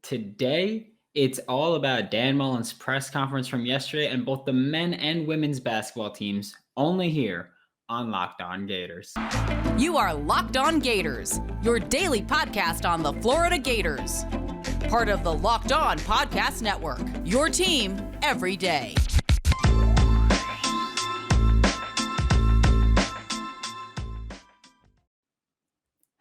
Today, it's all about Dan Mullen's press conference from yesterday and both the men and women's basketball teams, only here on Locked On Gators. You are Locked On Gators, your daily podcast on the Florida Gators. Part of the Locked On Podcast Network, your team every day.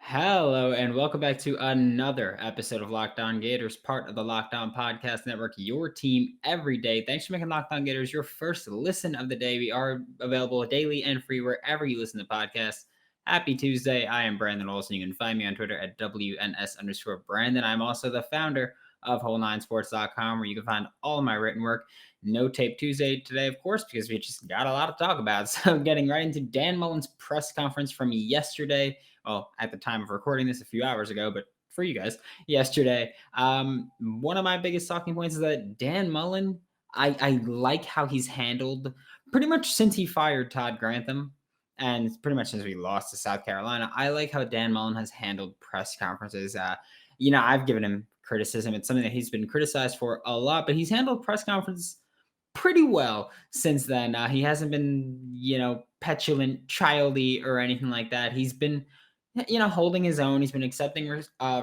Hello, and welcome back to another episode of Locked On Gators, part of the Locked On Podcast Network, your team every day. Thanks for making Locked On Gators your first listen of the day. We are available daily and free wherever you listen to podcasts. Happy Tuesday. I am Brandon Olson. You can find me on Twitter at WNS_Brandon. I'm also the founder of Whole9Sports.com, where you can find all of my written work. No Tape Tuesday today, of course, because we just got a lot to talk about. So getting right into Dan Mullen's press conference from yesterday. Well, at the time of recording this a few hours ago, but for you guys, yesterday. One of my biggest talking points is that Dan Mullen, I like how he's handled pretty much since he fired Todd Grantham and pretty much since we lost to South Carolina. I like how Dan Mullen has handled press conferences. I've given him criticism. It's something that he's been criticized for a lot, but he's handled press conferences pretty well since then. He hasn't been, petulant, childy, or anything like that. He's been holding his own. He's been accepting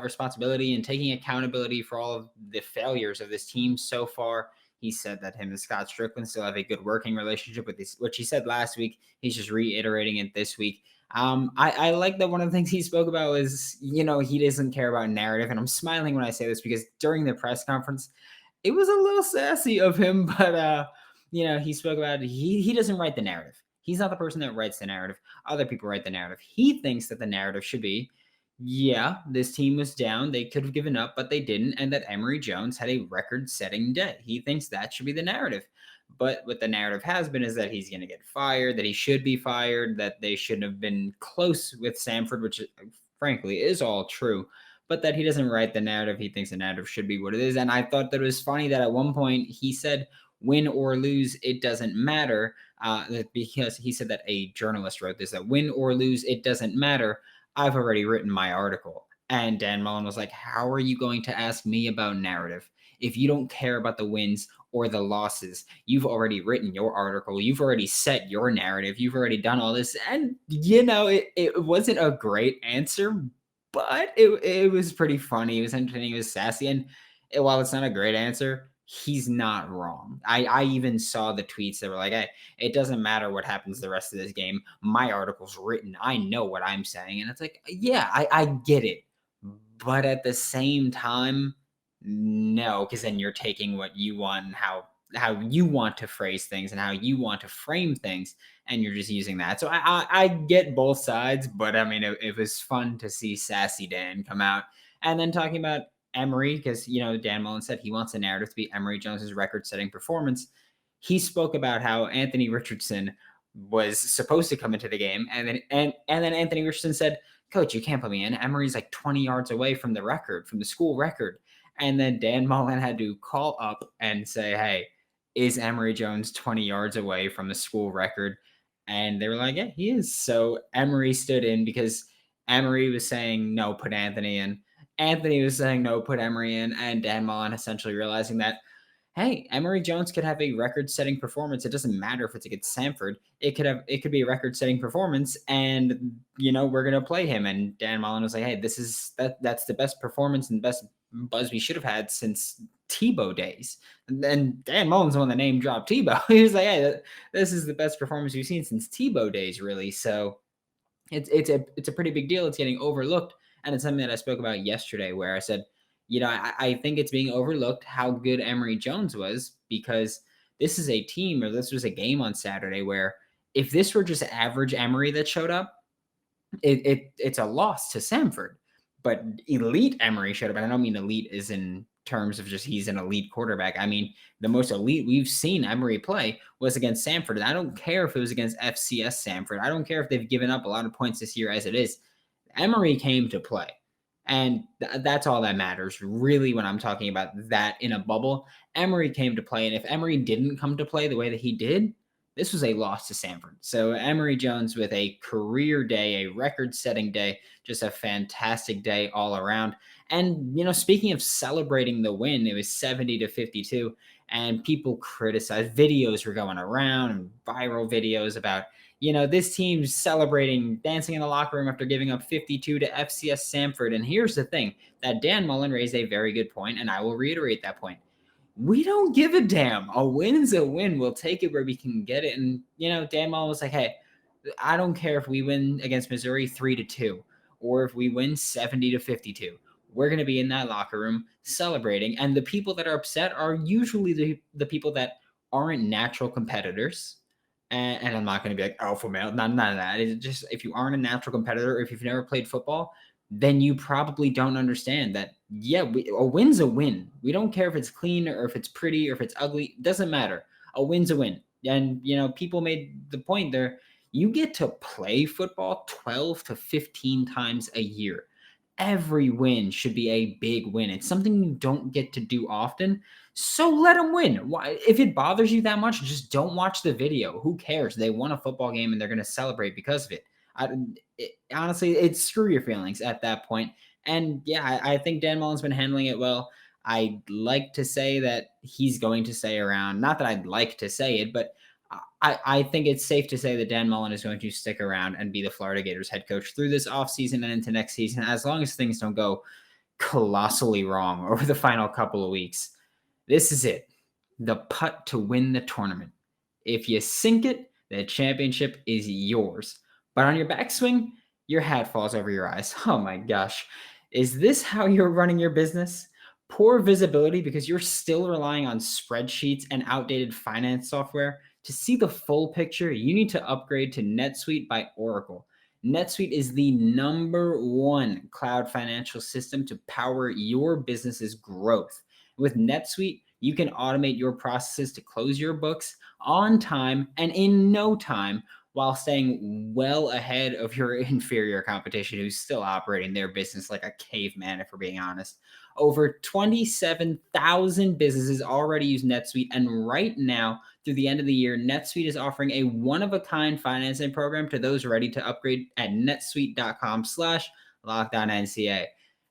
responsibility and taking accountability for all of the failures of this team so far. He said that him and Scott Strickland still have a good working relationship with this, which he said last week. He's just reiterating it this week. I like that one of the things he spoke about was, he doesn't care about narrative. And I'm smiling when I say this because during the press conference, it was a little sassy of him, but, he spoke about he doesn't write the narrative. He's not the person that writes the narrative. Other people write the narrative. He thinks that the narrative should be, this team was down. They could have given up, but they didn't. And that Emory Jones had a record-setting day. He thinks that should be the narrative. But what the narrative has been is that he's going to get fired, that he should be fired, that they shouldn't have been close with Samford, which frankly is all true. But that he doesn't write the narrative. He thinks the narrative should be what it is. And I thought that it was funny that at one point he said, win or lose, it doesn't matter. Because he said that a journalist wrote this, that win or lose, it doesn't matter. I've already written my article. And Dan Mullen was like, how are you going to ask me about narrative if you don't care about the wins or the losses? You've already written your article. You've already set your narrative. You've already done all this. And, it wasn't a great answer, but it was pretty funny. It was entertaining. It was sassy. And while it's not a great answer, he's not wrong. I even saw the tweets that were like, hey, it doesn't matter what happens the rest of this game. My article's written. I know what I'm saying. And it's like, yeah, I get it. But at the same time, no, because then you're taking what you want and how you want to phrase things and how you want to frame things, and you're just using that. So I get both sides, but I mean, it was fun to see Sassy Dan come out and then talking about Emory, because, Dan Mullen said he wants the narrative to be Emory Jones's record-setting performance. He spoke about how Anthony Richardson was supposed to come into the game, and then Anthony Richardson said, Coach, you can't put me in. Emory's like 20 yards away from the record, from the school record. And then Dan Mullen had to call up and say, hey, is Emory Jones 20 yards away from the school record? And they were like, yeah, he is. So Emory stood in because Emory was saying, no, put Anthony in. Anthony was saying, no, put Emory in. And Dan Mullen essentially realizing that, hey, Emory Jones could have a record-setting performance. It doesn't matter if it's against Samford. It could be a record-setting performance, and we're gonna play him. And Dan Mullen was like, hey, that's the best performance and best buzz we should have had since Tebow days. And then Dan Mullen's the one that name dropped Tebow. He was like, hey, this is the best performance we've seen since Tebow days, really. So it's a pretty big deal. It's getting overlooked, and it's something that I spoke about yesterday, where I said, I think it's being overlooked how good Emory Jones was, because this is a team, or this was a game on Saturday where if this were just average Emory that showed up, it's a loss to Samford. But elite Emory showed up, and I don't mean elite as in terms of just he's an elite quarterback. I mean, the most elite we've seen Emory play was against Samford. And I don't care if it was against FCS Samford. I don't care if they've given up a lot of points this year as it is. Emory came to play. And that's all that matters, really, when I'm talking about that in a bubble. Emory came to play, and if Emory didn't come to play the way that he did, this was a loss to Samford. So Emory Jones with a career day, a record-setting day, just a fantastic day all around. And, speaking of celebrating the win, it was 70-52, and people criticized. Videos were going around, and viral videos about, this team's celebrating, dancing in the locker room after giving up 52 to FCS Samford. And here's the thing, that Dan Mullen raised a very good point, and I will reiterate that point. We don't give a damn. A win's a win. We'll take it where we can get it. And, Dan Mullen was like, hey, I don't care if we win against Missouri 3-2 or if we win 70-52. We're going to be in that locker room celebrating. And the people that are upset are usually the people that aren't natural competitors. And I'm not going to be like alpha male. None of that. It's just, if you aren't a natural competitor, or if you've never played football, then you probably don't understand that, yeah, a win's a win. We don't care if it's clean or if it's pretty or if it's ugly. It doesn't matter. A win's a win. And, people made the point there. You get to play football 12 to 15 times a year. Every win should be a big win. It's something you don't get to do often. So let them win. Why? If it bothers you that much, just don't watch the video. Who cares? They won a football game and they're going to celebrate because of it. Honestly, it's screw your feelings at that point. And yeah, I think Dan Mullen's been handling it well. I'd like to say that he's going to stay around. Not that I'd like to say it, but I think it's safe to say that Dan Mullen is going to stick around and be the Florida Gators head coach through this offseason and into next season, as long as things don't go colossally wrong over the final couple of weeks. This is it. The putt to win the tournament. If you sink it, the championship is yours. But on your backswing, your hat falls over your eyes. Oh my gosh. Is this how you're running your business? Poor visibility because you're still relying on spreadsheets and outdated finance software? To see the full picture, you need to upgrade to NetSuite by Oracle. NetSuite is the #1 cloud financial system to power your business's growth. With NetSuite, you can automate your processes to close your books on time and in no time, while staying well ahead of your inferior competition who's still operating their business like a caveman, if we're being honest. Over 27,000 businesses already use NetSuite, and right now, through the end of the year, NetSuite is offering a one-of-a-kind financing program to those ready to upgrade at netsuite.com/LockedOnNCAA.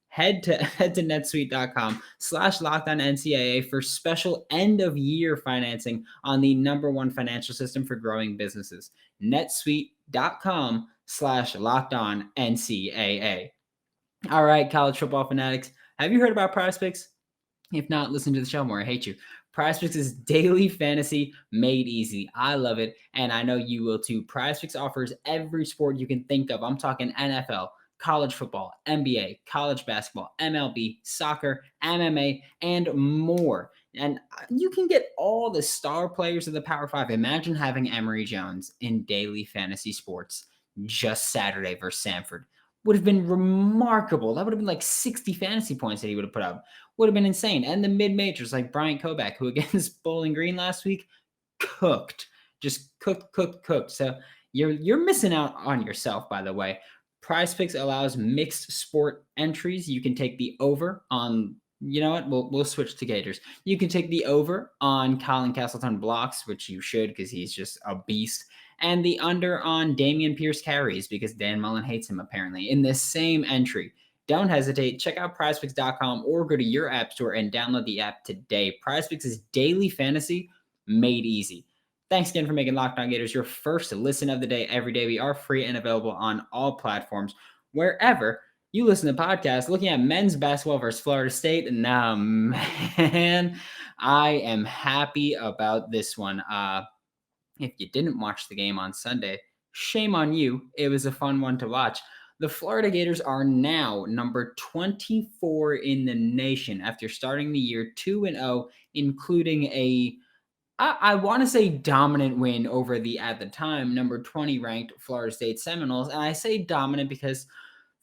Head to netsuite.com/LockedOnNCAA for special end-of-year financing on the #1 financial system for growing businesses. netsuite.com/LockedOnNCAA. All right, college football fanatics, have you heard about PrizePicks? If not, listen to the show more. I hate you. PrizePicks is daily fantasy made easy. I love it, and I know you will too. PrizePicks offers every sport you can think of. I'm talking NFL, college football, NBA, college basketball, MLB, soccer, MMA, and more. And you can get all the star players of the Power 5. Imagine having Emory Jones in daily fantasy sports just Saturday versus Samford. Would have been remarkable. That would have been like 60 fantasy points that he would have put up. Would have been insane. And the mid-majors like Bryant Koback, who against Bowling Green last week, cooked. Just cooked. So you're missing out on yourself, by the way. PrizePicks allows mixed sport entries. You can take the over on, you know what? We'll switch to Gators. You can take the over on Colin Castleton blocks, which you should because he's just a beast, and the under on Damian Pierce carries because Dan Mullen hates him apparently in this same entry. Don't hesitate. Check out prizepicks.com or go to your app store and download the app today. PrizePicks is daily fantasy made easy. Thanks again for making Locked On Gators your first listen of the day every day. We are free and available on all platforms, wherever you listen to podcasts. Looking at men's basketball versus Florida State. Now, man, I am happy about this one. If you didn't watch the game on Sunday, shame on you. It was a fun one to watch. The Florida Gators are now number 24 in the nation after starting the year 2-0, including I want to say dominant win over the, at the time, number 20 ranked Florida State Seminoles. And I say dominant because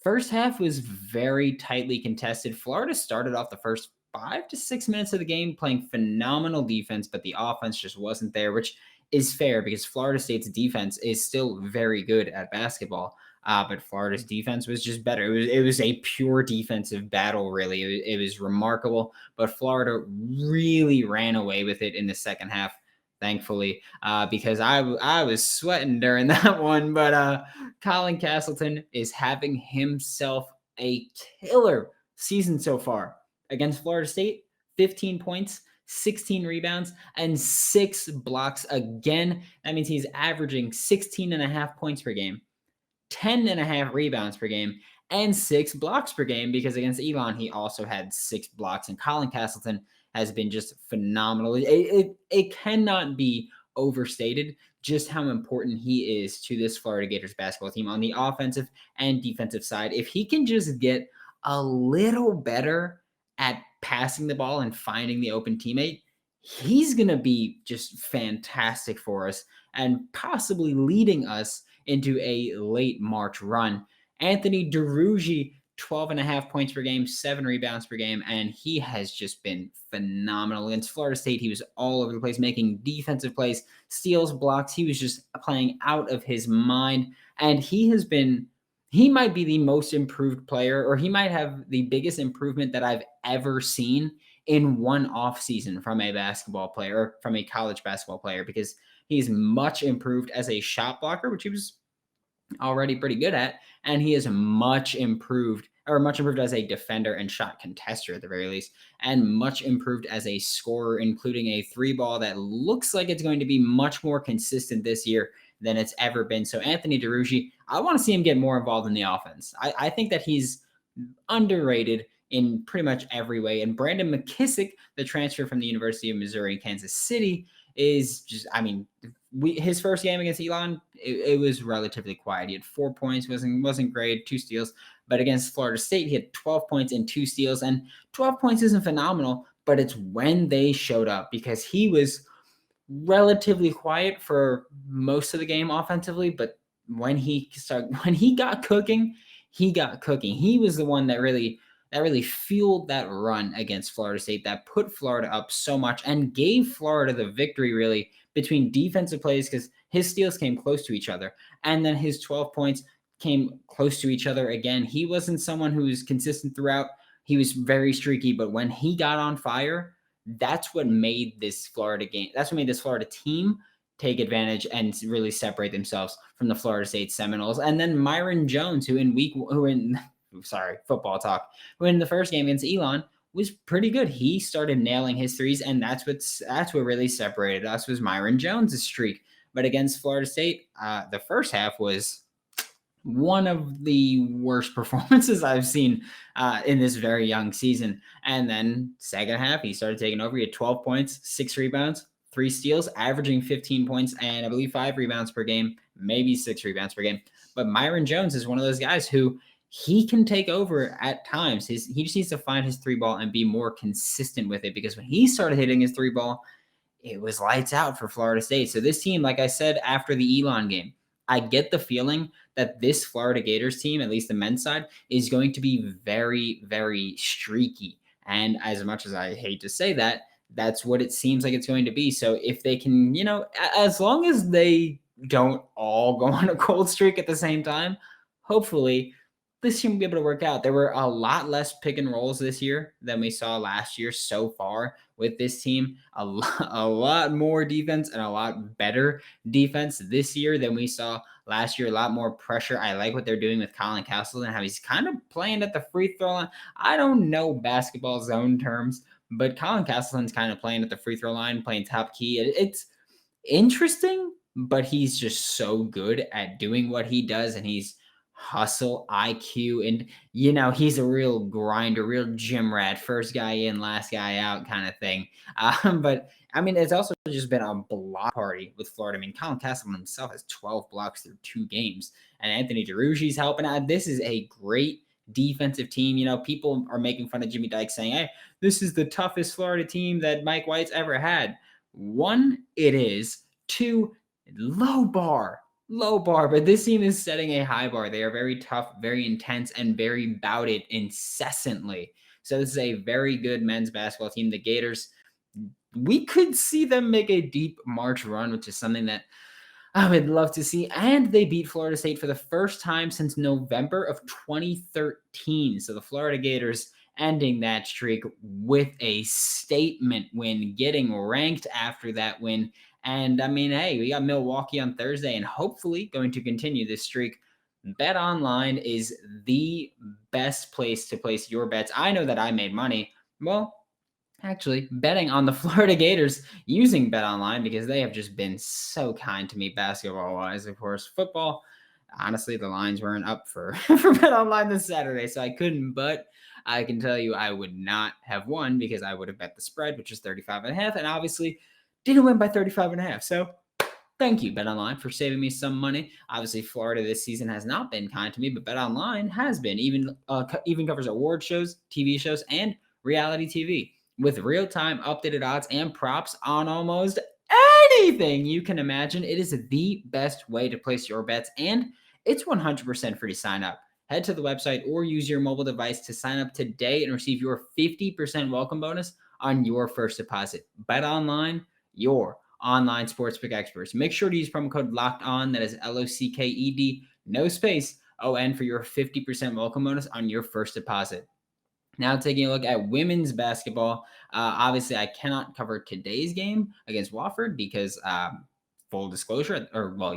first half was very tightly contested. Florida started off the first 5 to 6 minutes of the game playing phenomenal defense, but the offense just wasn't there, which is fair because Florida State's defense is still very good at basketball. But Florida's defense was just better. It was a pure defensive battle, really. It was remarkable. But Florida really ran away with it in the second half, thankfully, because I was sweating during that one. But Colin Castleton is having himself a killer season so far. Against Florida State, 15 points, 16 rebounds, and 6 blocks. Again, that means he's averaging 16.5 points per game, 10.5 rebounds per game, and 6 blocks per game, because against Elon, he also had 6 blocks. And Colin Castleton has been just phenomenal. It cannot be overstated just how important he is to this Florida Gators basketball team on the offensive and defensive side. If he can just get a little better at passing the ball and finding the open teammate, he's going to be just fantastic for us and possibly leading us into a late March run. Anthony DeRugi, 12.5 points per game, 7 rebounds per game, and he has just been phenomenal. Against Florida State, he was all over the place, making defensive plays, steals, blocks. He was just playing out of his mind, and he might be the most improved player, or he might have the biggest improvement that I've ever seen in one offseason from a basketball player, or from a college basketball player, because he's much improved as a shot blocker, which he was already pretty good at, and he is much improved as a defender and shot contester at the very least, and much improved as a scorer, including a 3-ball that looks like it's going to be much more consistent this year than it's ever been. So Anthony DeRugi, I want to see him get more involved in the offense. I think that he's underrated in pretty much every way. And Brandon McKissick, the transfer from the University of Missouri in Kansas City, is just, his first game against Elon, it was relatively quiet. He had 4 points, wasn't great, 2 steals. But against Florida State, he had 12 points and 2 steals. And 12 points isn't phenomenal, but it's when they showed up, because he was relatively quiet for most of the game offensively. But when he got cooking, he got cooking. He was the one that really fueled that run against Florida State, that put Florida up so much and gave Florida the victory, really, between defensive plays, because his steals came close to each other, and then his 12 points came close to each other again. He wasn't someone who was consistent throughout. He was very streaky, but when he got on fire, that's what made this Florida team take advantage and really separate themselves from the Florida State Seminoles. And then Myron Jones, who in football talk, who in the first game against Elon was pretty good. He started nailing his threes, and that's what really separated us, was Myron Jones' streak. But against Florida State, the first half was one of the worst performances I've seen in this very young season. And then second half, he started taking over. He had 12 points, 6 rebounds, 3 steals, averaging 15 points, and I believe 5 rebounds per game, maybe 6 rebounds per game. But Myron Jones is one of those guys who he can take over at times. He just needs to find his 3-ball and be more consistent with it, because when he started hitting his 3-ball, it was lights out for Florida State. So this team, like I said, after the Elon game, I get the feeling that this Florida Gators team, at least the men's side, is going to be very, very streaky. And as much as I hate to say that, that's what it seems like it's going to be. So if they can, as long as they don't all go on a cold streak at the same time, hopefully this team will be able to work out. There were a lot less pick and rolls this year than we saw last year so far with this team. A lot more defense, and a lot better defense this year than we saw last year. A lot more pressure. I like what they're doing with Colin Castleton and how he's kind of playing at the free throw line. I don't know basketball zone terms, but Colin Castleton's kind of playing at the free throw line, playing top key. It's interesting, but he's just so good at doing what he does, and he's hustle, IQ, and he's a real grinder, real gym rat, first guy in, last guy out kind of thing. But it's also just been a block party with Florida. Colin Castleton himself has 12 blocks through 2 games, and Anthony DeRugi's helping out. This is a great defensive team. People are making fun of Jimmy Dykes, saying, hey, this is the toughest Florida team that Mike White's ever had. 1, it is. 2, low bar, but this team is setting a high bar. They are very tough, very intense, and very bout it incessantly. So this is a very good men's basketball team. The Gators, we could see them make a deep March run, which is something that I would love to see. And they beat Florida State for the first time since November of 2013. So the Florida Gators ending that streak with a statement win, getting ranked after that win. And hey, we got Milwaukee on Thursday, and hopefully going to continue this streak. BetOnline is the best place to place your bets. I know that I made money. Well, actually, betting on the Florida Gators using BetOnline because they have just been so kind to me basketball wise. Of course, football, honestly, the lines weren't up for, for BetOnline this Saturday, so I couldn't. But I can tell you I would not have won because I would have bet the spread, which is 35.5, and obviously didn't win by 35.5. So thank you, BetOnline, for saving me some money. Obviously, Florida this season has not been kind to me, but BetOnline has been. Even covers award shows, TV shows, and reality TV with real-time updated odds and props on almost anything you can imagine. It is the best way to place your bets, and it's 100% free to sign up. Head to the website or use your mobile device to sign up today and receive your 50% welcome bonus on your first deposit. BetOnline, your online sportsbook experts. Make sure to use promo code Locked On. That is LOCKED, no space, ON for your 50% welcome bonus on your first deposit. Now taking a look at women's basketball. Obviously, I cannot cover today's game against Wofford because full disclosure,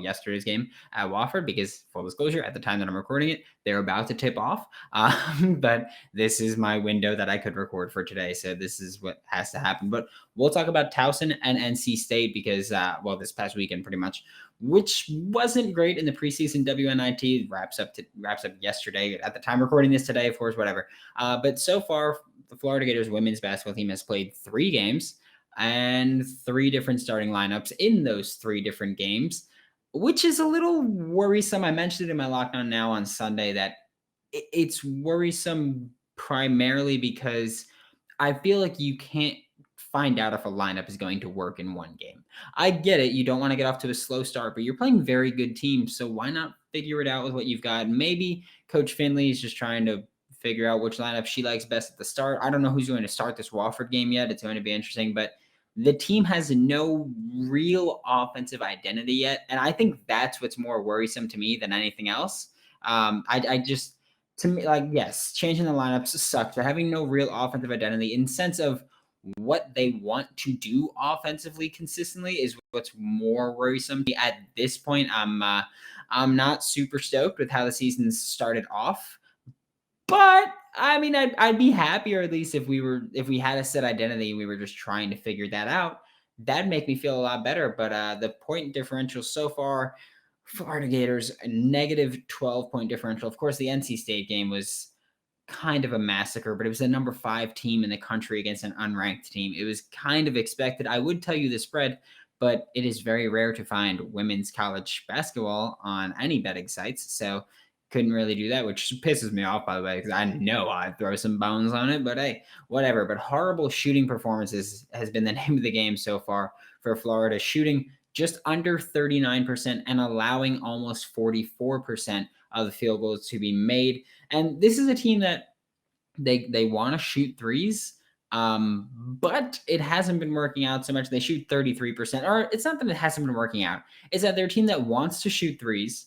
yesterday's game at Wofford, because full disclosure, at the time that I'm recording it, they're about to tip off. But this is my window that I could record for today. So this is what has to happen. But we'll talk about Towson and NC State because, this past weekend pretty much, which wasn't great in the preseason. WNIT wraps up yesterday. At the time recording this today, of course, whatever. But so far, the Florida Gators women's basketball team has played 3 games and 3 different starting lineups in those 3 different games, which is a little worrisome. I mentioned it in my Lockdown Now on Sunday that it's worrisome primarily because I feel like you can't find out if a lineup is going to work in one game. I get it. You don't want to get off to a slow start, but you're playing very good teams. So why not figure it out with what you've got? Maybe Coach Finley is just trying to figure out which lineup she likes best at the start. I don't know who's going to start this Wofford game yet. It's going to be interesting, but the team has no real offensive identity yet. And I think that's what's more worrisome to me than anything else. To me, yes, changing the lineups sucks, but having no real offensive identity in sense of what they want to do offensively consistently is what's more worrisome. At this point, I'm not super stoked with how the season started off. But I mean, I'd be happier at least if we had a set identity and we were just trying to figure that out. That'd make me feel a lot better. But the point differential so far, Florida Gators a negative 12-point differential. Of course, the NC State game was kind of a massacre, but it was the number 5 team in the country against an unranked team. It was kind of expected. I would tell you the spread, but it is very rare to find women's college basketball on any betting sites. So couldn't really do that, which pisses me off, by the way, because I know I'd throw some bones on it, but hey, whatever. But horrible shooting performances has been the name of the game so far for Florida, shooting just under 39% and allowing almost 44% of the field goals to be made. And this is a team that they want to shoot threes, but it hasn't been working out so much. They shoot 33%, or it's not that it hasn't been working out. It's that they're a team that wants to shoot threes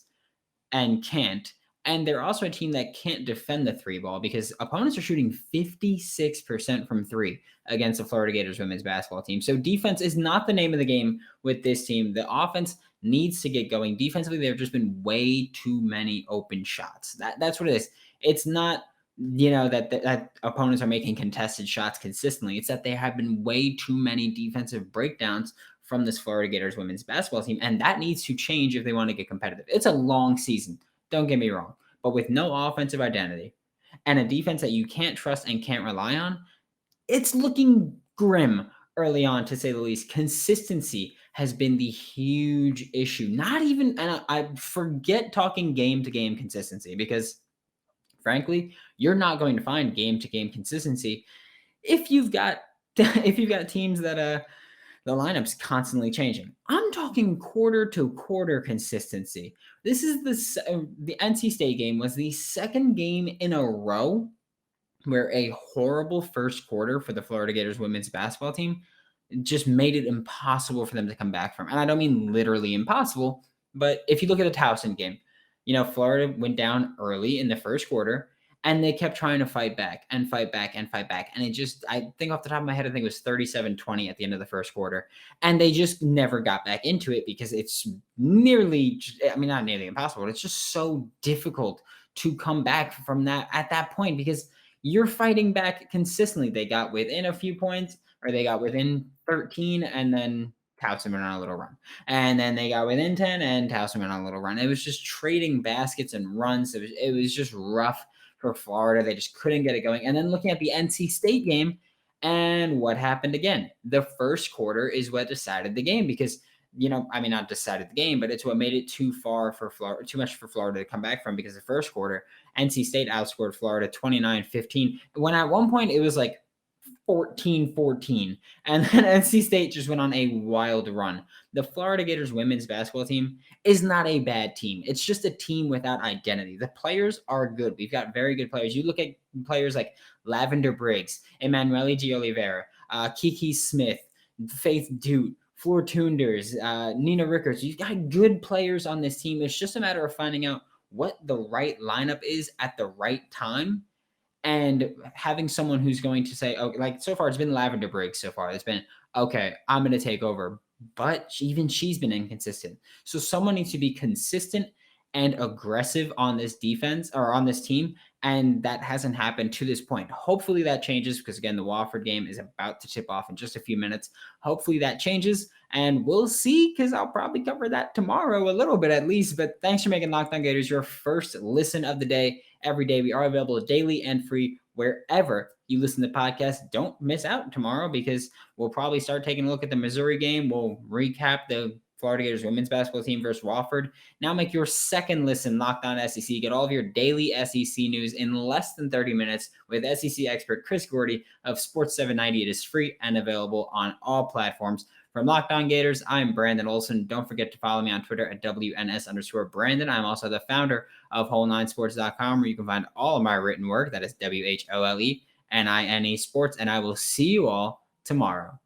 and can't. And they're also a team that can't defend the 3 ball because opponents are shooting 56% from 3 against the Florida Gators women's basketball team. So defense is not the name of the game with this team. The offense needs to get going. Defensively, there have just been way too many open shots. That's what it is. It's not, that opponents are making contested shots consistently. It's that there have been way too many defensive breakdowns from this Florida Gators women's basketball team, and that needs to change if they want to get competitive. It's a long season. Don't get me wrong, but with no offensive identity and a defense that you can't trust and can't rely on, it's looking grim early on, to say the least. Consistency has been the huge issue. Not even, and I forget talking game-to-game consistency because, frankly, you're not going to find game-to-game consistency if you've got teams that the lineup's constantly changing. I'm talking quarter to quarter consistency. This is the NC State game was the second game in a row where a horrible first quarter for the Florida Gators women's basketball team just made it impossible for them to come back from. And I don't mean literally impossible, but if you look at the Towson game, Florida went down early in the first quarter And they kept trying to fight back and fight back and fight back. And I think off the top of my head, I think it was 37-20 at the end of the first quarter. And they just never got back into it because it's nearly, I mean, not nearly impossible, but it's just so difficult to come back from that at that point because you're fighting back consistently. They got within a few points or they got within 13 and then Towson went on a little run. And then they got within 10 and Towson went on a little run. It was just trading baskets and runs. It was just rough for Florida. They just couldn't get it going. And then looking at the NC State game and what happened again, the first quarter is what decided the game because, I mean, not decided the game, but it's what made it too much for Florida to come back from because the first quarter, NC State outscored Florida 29-15. When at one point it was like 14-14. And then NC State just went on a wild run. The Florida Gators women's basketball team is not a bad team. It's just a team without identity. The players are good. We've got very good players. You look at players like Lavender Briggs, Emanuele Giolivera, Kiki Smith, Faith Dute, Floor Tunders, Nina Rickards. You've got good players on this team. It's just a matter of finding out what the right lineup is at the right time. And having someone who's going to say, okay, like so far, it's been Lavender Briggs so far. It's been, okay, I'm going to take over. But even she's been inconsistent. So someone needs to be consistent and aggressive on this defense or on this team. And that hasn't happened to this point. Hopefully that changes because, again, the Wofford game is about to tip off in just a few minutes. Hopefully that changes. And we'll see because I'll probably cover that tomorrow a little bit at least. But thanks for making Locked On Gators your first listen of the day. Every day we are available daily and free wherever you listen to podcasts. Don't miss out tomorrow because we'll probably start taking a look at the Missouri game. We'll recap the Florida Gators women's basketball team versus Wofford. Now make your second listen Locked On SEC. Get all of your daily SEC news in less than 30 minutes with SEC expert Chris Gordy of Sports 790. It is free and available on all platforms. From Locked On Gators, I'm Brandon Olson. Don't forget to follow me on Twitter at WNS_Brandon. I'm also the founder of Whole9Sports.com, where you can find all of my written work. That is WHOLENINE Sports. And I will see you all tomorrow.